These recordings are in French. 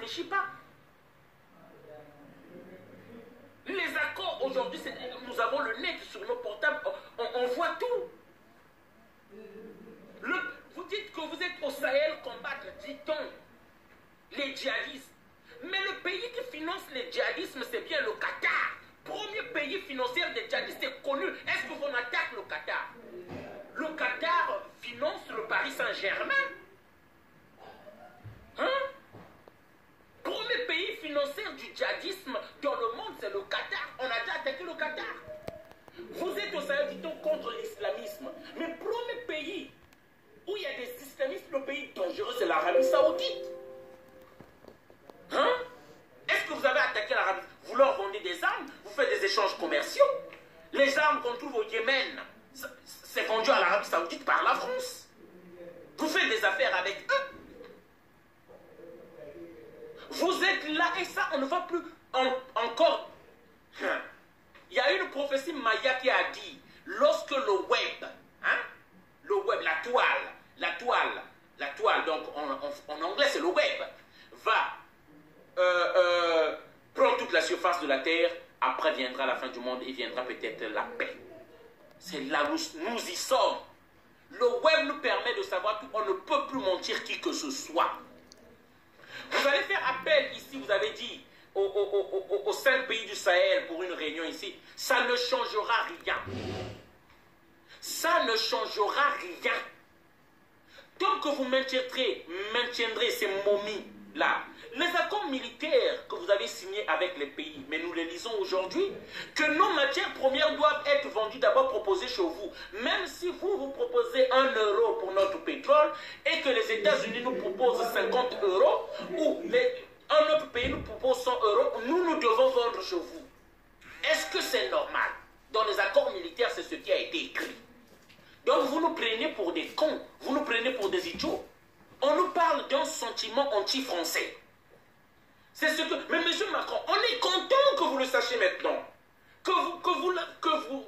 réfléchit pas. Les accords aujourd'hui, nous avons le net sur nos portables, on voit tout. Vous dites que vous êtes au Sahel combattre, dit-on, les djihadistes. Mais le pays qui finance les djihadistes, c'est bien le Qatar. Premier pays financier des djihadistes, c'est connu. Est-ce que qu'on attaque le Qatar? Le Qatar finance le Paris Saint-Germain. Hein? Premier pays financier du djihadisme dans le monde, c'est le Qatar. On a déjà attaqué le Qatar. Vous êtes au Sahel, dit-on, contre l'islamisme. Mais le premier pays où il y a des islamistes, le pays dangereux, c'est l'Arabie Saoudite. Hein? Est-ce que vous avez attaqué l'Arabie? Vous leur vendez des armes, vous faites des échanges commerciaux. Les armes qu'on trouve au Yémen, c'est vendu à l'Arabie Saoudite par la France. Vous faites des affaires avec eux. Vous êtes là et ça, on ne va plus encore. Il y a une prophétie Maya qui a dit, lorsque le web, hein, la toile, donc en anglais c'est le web, va prendre toute la surface de la terre, après viendra la fin du monde et viendra peut-être la paix. C'est là où nous y sommes. Le web nous permet de savoir tout, on ne peut plus mentir qui que ce soit. Vous allez faire appel ici, vous avez dit, aux 5 pays du Sahel pour une réunion ici, ça ne changera rien. Ça ne changera rien. Tant que vous maintiendrez ces momies-là, les accords militaires que vous avez signés avec les pays, mais nous les lisons aujourd'hui, que nos matières premières doivent être vendues d'abord proposées chez vous. Même si vous proposez 1 euro pour notre pétrole et que les États-Unis nous proposent 50 euros ou un autre pays nous propose 100 euros, nous devons vendre chez vous. Est-ce que c'est normal? Dans les accords militaires, c'est ce qui a été écrit. Donc vous nous prenez pour des cons, vous nous prenez pour des idiots. On nous parle d'un sentiment anti-français. C'est ce que... Mais M. Macron, on est content que vous le sachiez maintenant. Que vous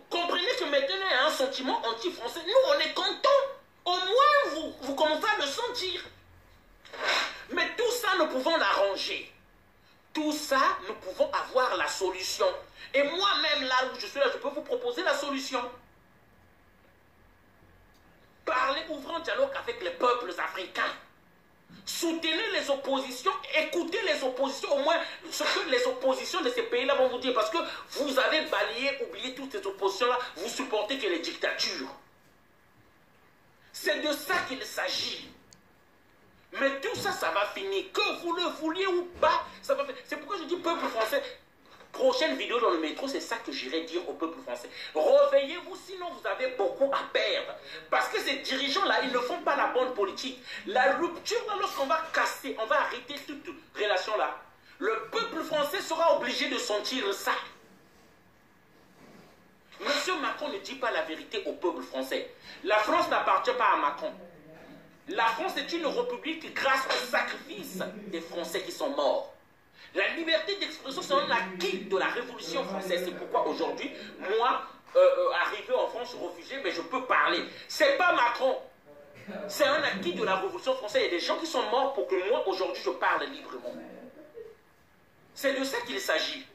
compreniez que maintenant il y a un sentiment anti-français. Nous, on est content. Au moins, vous commencez à le sentir. Mais tout ça, nous pouvons l'arranger. Tout ça, nous pouvons avoir la solution. Et moi-même, là où je suis là, je peux vous proposer la solution. Parlez, ouvrez un dialogue avec les peuples africains. Soutenez les oppositions, écoutez les oppositions, au moins ce que les oppositions de ces pays-là vont vous dire, parce que vous avez balayé, oublié toutes ces oppositions-là, vous supportez que les dictatures. C'est de ça qu'il s'agit. Mais tout ça, ça va finir. Que vous le vouliez ou pas, ça va finir. C'est pourquoi je dis peuple français. Prochaine vidéo dans le métro, c'est ça que j'irai dire au peuple français. Réveillez-vous, sinon vous avez beaucoup à perdre. Parce que ces dirigeants-là, ils ne font pas la bonne politique. La rupture, lorsqu'on va casser, on va arrêter toute relation-là, le peuple français sera obligé de sentir ça. Monsieur Macron ne dit pas la vérité au peuple français. La France n'appartient pas à Macron. La France est une république grâce au sacrifice des Français qui sont morts. La liberté d'expression, c'est un acquis de la Révolution française. C'est pourquoi aujourd'hui, moi, arrivé en France, réfugié, mais je peux parler. C'est pas Macron. C'est un acquis de la Révolution française. Il y a des gens qui sont morts pour que moi, aujourd'hui, je parle librement. C'est de ça qu'il s'agit.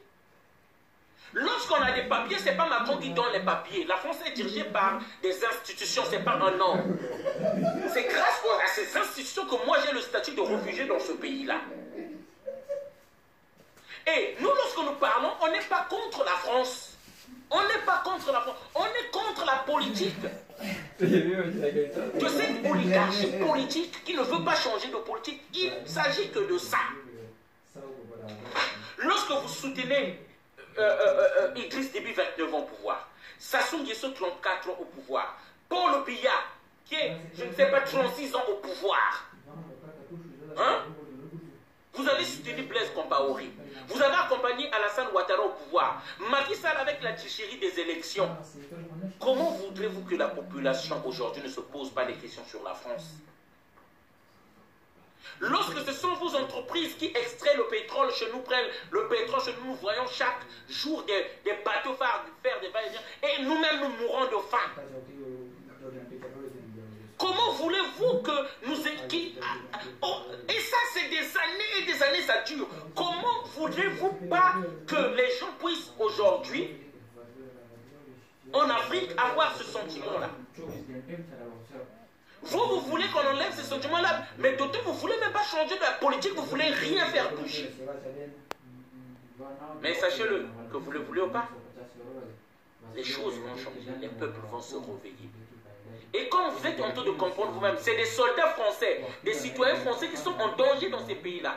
Lorsqu'on a des papiers, c'est pas Macron qui donne les papiers. La France est dirigée par des institutions, c'est pas un homme. C'est grâce à ces institutions que moi, j'ai le statut de réfugié dans ce pays-là. Et nous, lorsque nous parlons, on n'est pas contre la France. On n'est pas contre la France. On est contre la politique. De cette oligarchie politique qui ne veut pas changer de politique. Il ne s'agit que de ça. Lorsque vous soutenez Idriss Déby 29 ans au pouvoir, Sassou Nguesso 34 ans au pouvoir, Paul Biya qui est, je ne sais pas, 36 ans au pouvoir, hein? Vous avez soutenu Blaise Compaoré. Vous avez accompagné Alassane Ouattara au pouvoir. Macky Sall avec la tricherie des élections. Comment voudrez-vous que la population aujourd'hui ne se pose pas des questions sur la France? Lorsque ce sont vos entreprises qui extraient le pétrole chez nous, prennent le pétrole chez nous, nous voyons chaque jour des bateaux faire des va-et-vient et nous-mêmes nous mourons de faim. Comment voulez-vous que nous... Et ça, c'est des et des années, ça dure. Comment voudrez-vous pas que les gens puissent aujourd'hui, en Afrique, avoir ce sentiment-là? Vous voulez qu'on enlève ce sentiment-là, mais d'autres, vous ne voulez même pas changer de la politique, vous ne voulez rien faire bouger. Mais sachez-le, que vous le voulez ou pas, les choses vont changer, les peuples vont se réveiller. Et quand vous êtes en train de comprendre vous-même, c'est des soldats français, des citoyens français qui sont en danger dans ces pays-là.